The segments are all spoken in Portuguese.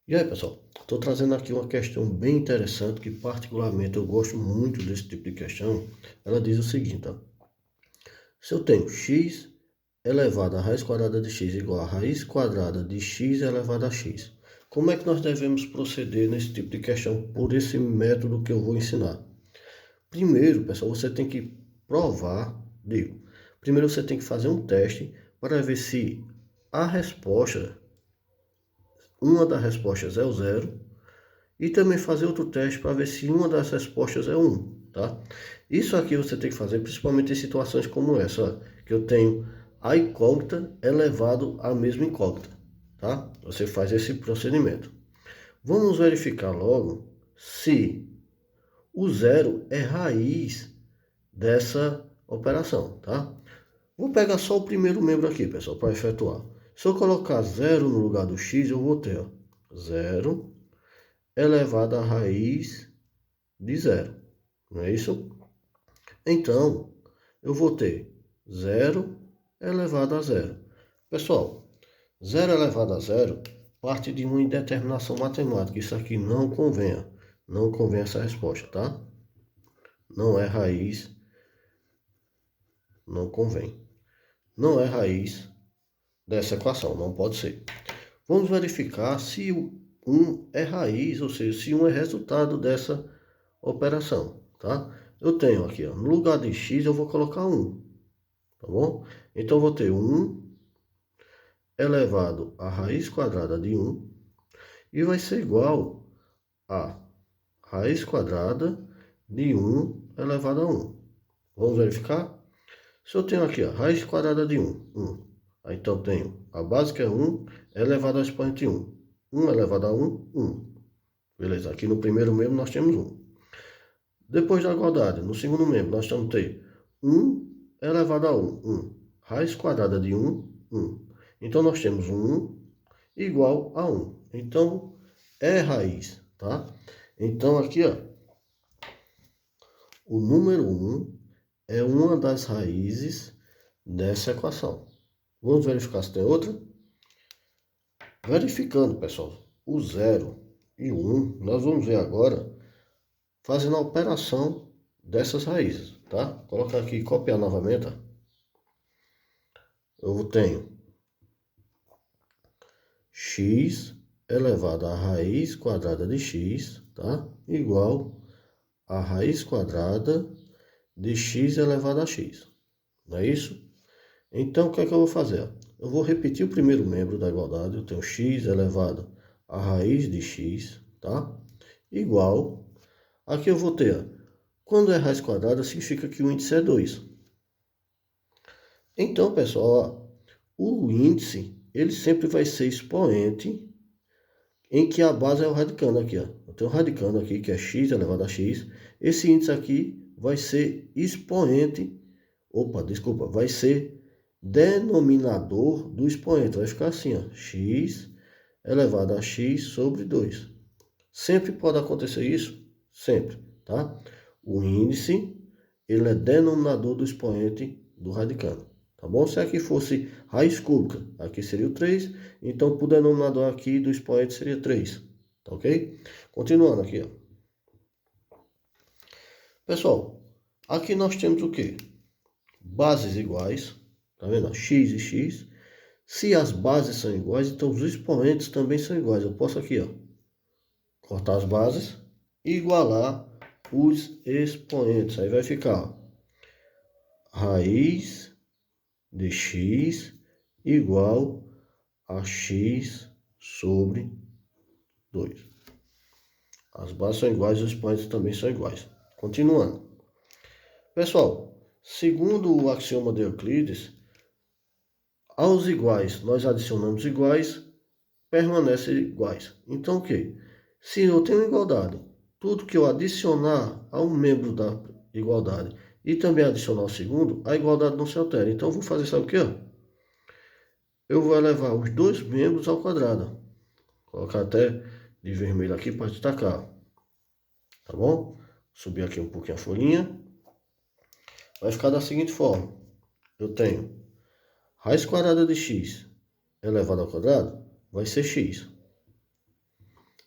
E aí, pessoal, estou trazendo aqui uma questão bem interessante que particularmente eu gosto muito desse tipo de questão. Ela diz o seguinte, ó. Se eu tenho x elevado à raiz quadrada de x igual a raiz quadrada de x elevado a x, como é que nós devemos proceder nesse tipo de questão por esse método que eu vou ensinar? Primeiro, pessoal, você tem que provar, primeiro você tem que fazer um teste para ver se a resposta, uma das respostas é o zero. E também fazer outro teste para ver se uma das respostas é 1, tá? Isso aqui você tem que fazer principalmente em situações como essa, ó, que eu tenho a incógnita elevado à mesma incógnita, tá? Você faz esse procedimento. Vamos verificar logo se o zero é raiz dessa operação, tá? Vou pegar só o primeiro membro aqui, pessoal, para efetuar. Se eu colocar zero no lugar do x, eu vou ter, ó, 0 elevado à raiz de zero, não é isso? Então, eu vou ter zero elevado a zero. Pessoal, zero elevado a zero parte de uma indeterminação matemática. Isso aqui não convém. Não convém essa resposta, tá? Não é raiz. Não convém. Não é raiz dessa equação. Não pode ser. Vamos verificar se o 1 é raiz, ou seja, se 1 é resultado dessa operação, tá? Eu tenho aqui, ó, no lugar de x eu vou colocar 1, tá bom? Então eu vou ter 1 elevado à raiz quadrada de 1 e vai ser igual a raiz quadrada de 1 elevado a 1. Vamos verificar? Se eu tenho aqui a raiz quadrada de 1, 1. Aí, então eu tenho a base que é 1 elevado ao expoente 1. 1 elevado a 1, 1. Beleza, aqui no primeiro membro nós temos 1. Depois da igualdade, no segundo membro, nós vamos ter 1 elevado a 1, 1. Raiz quadrada de 1, 1. Então, nós temos 1 igual a 1. Então, é raiz, tá? Então, aqui, ó, o número 1 é uma das raízes dessa equação. Vamos verificar se tem outra? Verificando, pessoal, o 0 e o 1, nós vamos ver agora fazendo a operação dessas raízes, tá? Vou colocar aqui e copiar novamente, ó. Eu tenho x elevado à raiz quadrada de x, tá? Igual a raiz quadrada de x elevado a x. Não é isso? Então, o que é que eu vou fazer? Eu vou repetir o primeiro membro da igualdade. Eu tenho x elevado à raiz de x, tá? Igual. Aqui eu vou ter, quando é raiz quadrada, significa que o índice é 2. Então, pessoal, ó, o índice, ele sempre vai ser expoente em que a base é o radicando aqui, ó. Eu tenho um radicando aqui, que é x elevado a x. Esse índice aqui vai ser expoente, vai ser denominador do expoente. Vai ficar assim, ó, x elevado a x sobre 2. Sempre pode acontecer isso? Sempre, tá? O índice, ele é denominador do expoente do radicando. Tá bom? Se aqui fosse raiz cúbica, aqui seria o 3. Então, o denominador aqui do expoente seria 3. Tá ok? Continuando aqui, ó. Pessoal, aqui nós temos o quê? Bases iguais. Tá vendo? X e x. Se as bases são iguais, então os expoentes também são iguais. Eu posso aqui, ó, cortar as bases e igualar os expoentes. Aí vai ficar, ó, raiz de x igual a x sobre 2. As bases são iguais, os expoentes também são iguais. Continuando. Pessoal, segundo o axioma de Euclides, aos iguais nós adicionamos iguais, permanecem iguais. Então o que? Se eu tenho igualdade, tudo que eu adicionar a um membro da igualdade e também adicionar o segundo, a igualdade não se altera. Então eu vou fazer, sabe o que? Eu vou elevar os dois membros ao quadrado. Vou colocar até de vermelho aqui para destacar. Tá bom? Subir aqui um pouquinho a folhinha. Vai ficar da seguinte forma. Eu tenho raiz quadrada de x elevado ao quadrado, vai ser x.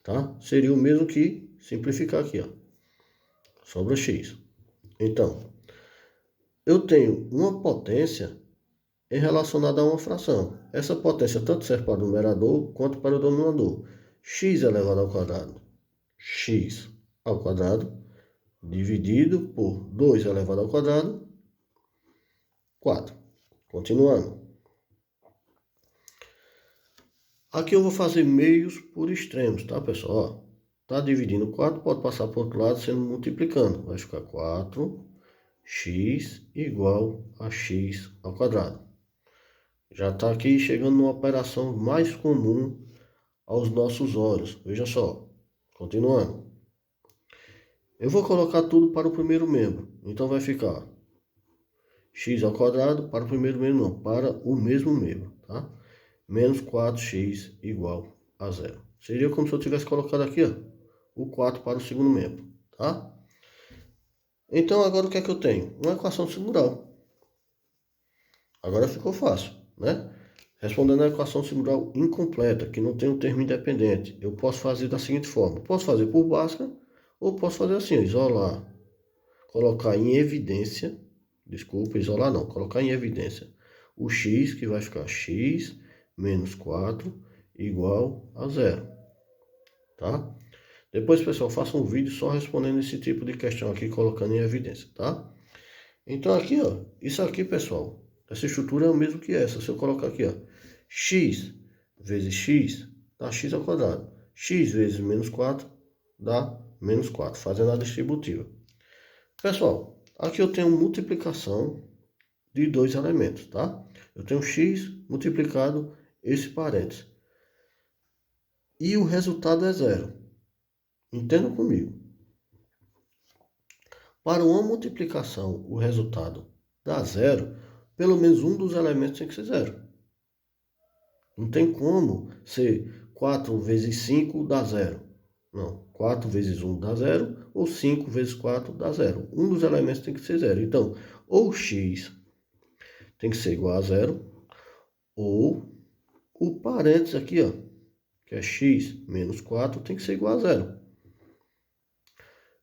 tá? Seria o mesmo que simplificar aqui, ó. Sobra x. Então, eu tenho uma potência relacionada a uma fração. Essa potência tanto serve para o numerador quanto para o denominador. X elevado ao quadrado. X ao quadrado dividido por 2 elevado ao quadrado, 4. Continuando. Aqui eu vou fazer meios por extremos, tá, pessoal? Ó, tá dividindo 4, pode passar para o outro lado sendo multiplicando. Vai ficar 4x igual a x ao quadrado. Já está aqui chegando numa operação mais comum aos nossos olhos. Veja só, continuando. Eu vou colocar tudo para o primeiro membro. Então vai ficar x ao quadrado para o primeiro membro, não, para o mesmo membro, tá? Menos 4x igual a 0. Seria como se eu tivesse colocado aqui, ó, o 4 para o segundo membro, tá? Então agora o que é que eu tenho? Uma equação segural. Agora ficou fácil, né? Respondendo a equação segural incompleta, que não tem um termo independente, eu posso fazer da seguinte forma. Posso fazer por Bhaskara ou posso fazer assim, ó, isolar, colocar em evidência, desculpa, isolar não, colocar em evidência o x, que vai ficar x menos 4 igual a 0, tá? Depois, pessoal, faça um vídeo só respondendo esse tipo de questão aqui, colocando em evidência, tá? Então aqui, ó, isso aqui, pessoal, essa estrutura é o mesmo que essa. Se eu colocar aqui, ó, x vezes x dá x ao quadrado. X vezes menos 4 dá menos 4, fazendo a distributiva. Pessoal, aqui eu tenho multiplicação de dois elementos, tá? Eu tenho x multiplicado esse parênteses. E o resultado é 0. Entendam comigo. Para uma multiplicação, o resultado dá 0, pelo menos um dos elementos tem que ser 0. Não tem como ser 4 vezes 5 dá 0. Não, 4 vezes 1 dá 0, ou 5 vezes 4 dá 0. Um dos elementos tem que ser 0. Então, ou x tem que ser igual a 0, ou o parênteses aqui, ó, que é x menos 4, tem que ser igual a 0.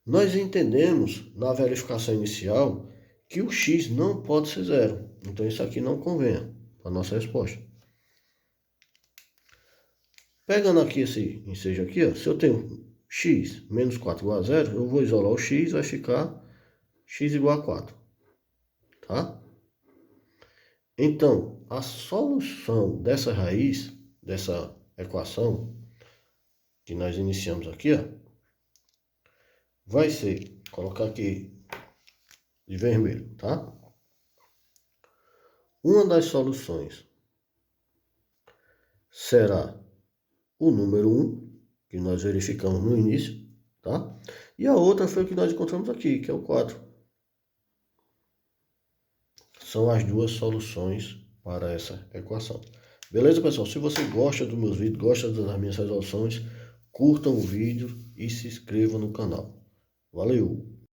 Nós entendemos na verificação inicial que o x não pode ser 0. Então isso aqui não convém para a nossa resposta. Pegando aqui esse ensejo aqui, ó, se eu tenho x menos 4 igual a 0, eu vou isolar o x, vai ficar x igual a 4. Tá? Então, a solução dessa raiz, dessa equação que nós iniciamos aqui, ó, vai ser, colocar aqui de vermelho, tá? Uma das soluções será o número 1, que nós verificamos no início, tá? E a outra foi o que nós encontramos aqui, que é o 4. São as duas soluções para essa equação. Beleza, pessoal? Se você gosta dos meus vídeos, gosta das minhas resoluções, curtam o vídeo e se inscrevam no canal. Valeu!